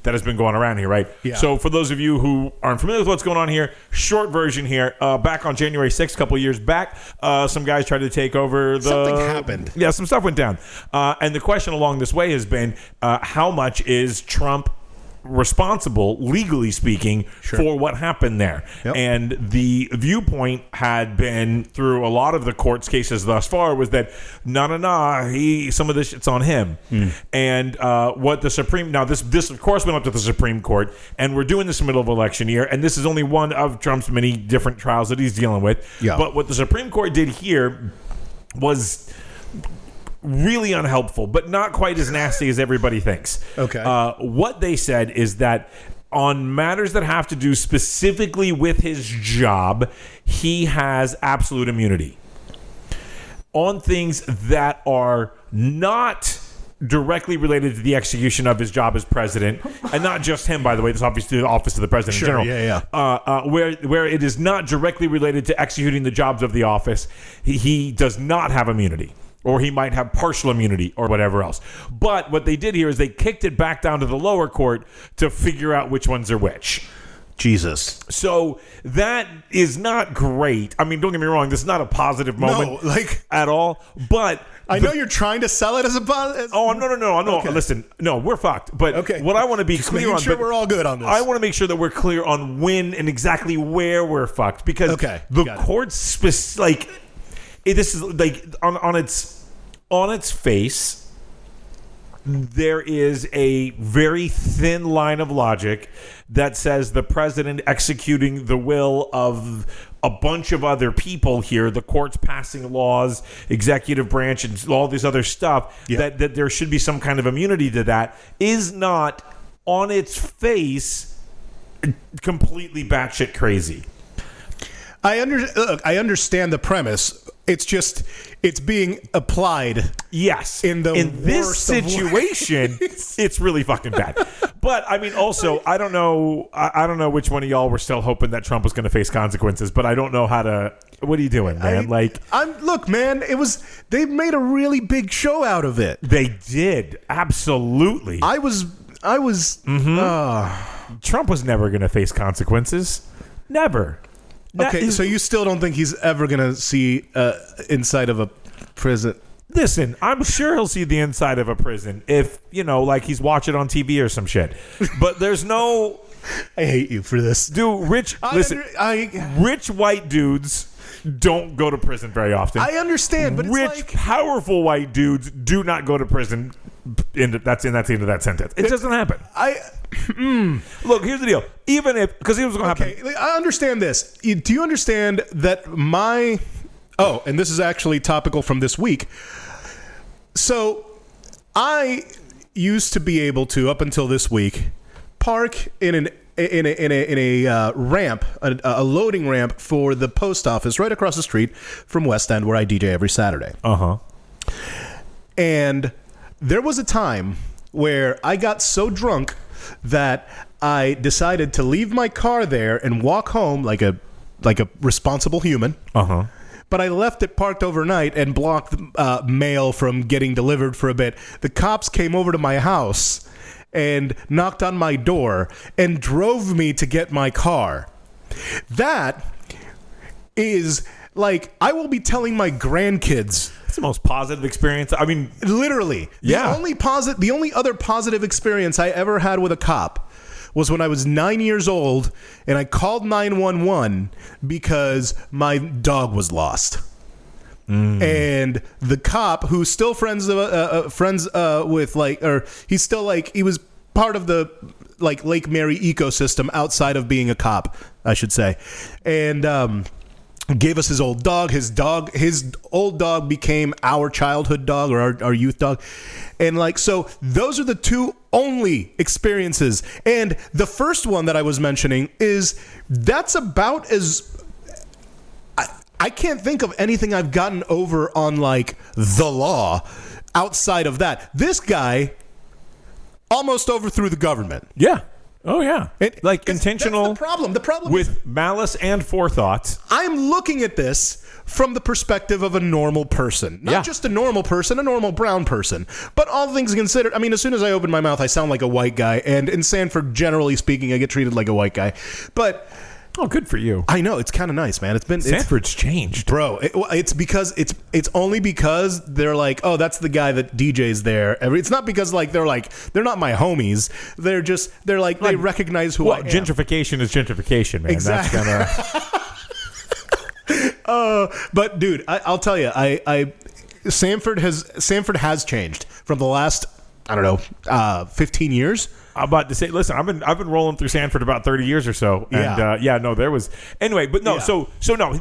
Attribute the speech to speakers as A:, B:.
A: that has been going around here, right?
B: Yeah.
A: So for those of you who aren't familiar with what's going on here, short version here. Back on January 6th, a couple of years back, some guys tried to take over the...
B: Something happened.
A: Yeah, some stuff went down. And the question along this way has been, how much is Trump responsible, legally speaking, for what happened there?
B: Yep.
A: And the viewpoint had been through a lot of the court's cases thus far was that some of this shit's on him. And what the Supreme, now this of course went up to the Supreme Court, and we're doing this in the middle of election year, and this is only one of Trump's many different trials that he's dealing with.
B: Yeah.
A: But what the Supreme Court did here was really unhelpful, but not quite as nasty as everybody thinks.
B: Okay.
A: What they said is that on matters that have to do specifically with his job, he has absolute immunity. On things that are not directly related to the execution of his job as president, and not just him, by the way, this obviously the office of the president in general. Where it is not directly related to executing the jobs of the office, he does not have immunity. Or he might have partial immunity or whatever else. But what they did here is they kicked it back down to the lower court to figure out which ones are which.
B: Jesus.
A: So that is not great. I mean, don't get me wrong. This is not a positive moment at all. But
B: I know you're trying to sell it as a positive.
A: Oh, no. Okay. Listen, no, we're fucked. But what I want to be clear on,
B: sure we're all good on this.
A: I want to make sure that we're clear on when and exactly where we're fucked, because the court's this is like on its face, there is a very thin line of logic that says the president executing the will of a bunch of other people here, the courts passing laws, executive branch, and all this other stuff, that there should be some kind of immunity to that, is not on its face completely batshit crazy.
B: I understand the premise. It's just it's being applied.
A: Yes,
B: in
A: this situation, it's really fucking bad. But I mean, also, I don't know which one of y'all were still hoping that Trump was going to face consequences. But I don't know how to. What are you doing, man?
B: Look, man. They made a really big show out of it.
A: They did, absolutely.
B: I was.
A: Trump was never going to face consequences. Never.
B: Okay, so you still don't think he's ever going to see inside of a prison?
A: Listen, I'm sure he'll see the inside of a prison if, he's watching on TV or some shit. But there's no...
B: I hate you for this.
A: Dude, rich white dudes don't go to prison very often.
B: I understand, but
A: rich, powerful white dudes do not go to prison. That's the end of that sentence. It doesn't happen. Look, here's the deal. Even if, because here's what's going to happen.
B: I understand this. Do you understand that and this is actually topical from this week. So I used to be able to, up until this week, park in a ramp, a loading ramp for the post office right across the street from West End, where I DJ every Saturday. And there was a time where I got so drunk that I decided to leave my car there and walk home like a responsible human. But I left it parked overnight and blocked mail from getting delivered for a bit. The cops came over to my house and knocked on my door and drove me to get my car. That is I will be telling my grandkids.
A: It's the most positive experience. I mean,
B: literally. The only other positive experience I ever had with a cop was when I was 9 years old and I called 911 because my dog was lost. And the cop, who's still friends with he's still he was part of the Lake Mary ecosystem outside of being a cop, I should say, and gave us his old dog. His old dog became our childhood dog, or our youth dog. And so those are the two only experiences. And the first one that I was mentioning that's about as... I can't think of anything I've gotten over on the law outside of that. This guy almost overthrew the government.
A: Yeah. Oh yeah, like intentional.
B: That's the problem. The problem
A: with malice and forethought.
B: I'm looking at this from the perspective of a normal person, not just a normal person, a normal brown person. But all things considered, I mean, as soon as I open my mouth, I sound like a white guy, and in Sanford, generally speaking, I get treated like a white guy. But
A: oh, good for you.
B: I know, it's kind of nice, man.
A: Sanford's changed,
B: bro. It's because it's only because they're like, oh, that's the guy that DJs there. It's not because like they're not my homies. They're like they recognize who I am.
A: Gentrification is gentrification, man.
B: Exactly.
A: That's gonna.
B: But dude, I'll tell you, Sanford has changed from the last, I don't know, 15 years.
A: I'm about to say, listen, I've been rolling through Sanford about 30 years or so, and there was anyway. But no, so no,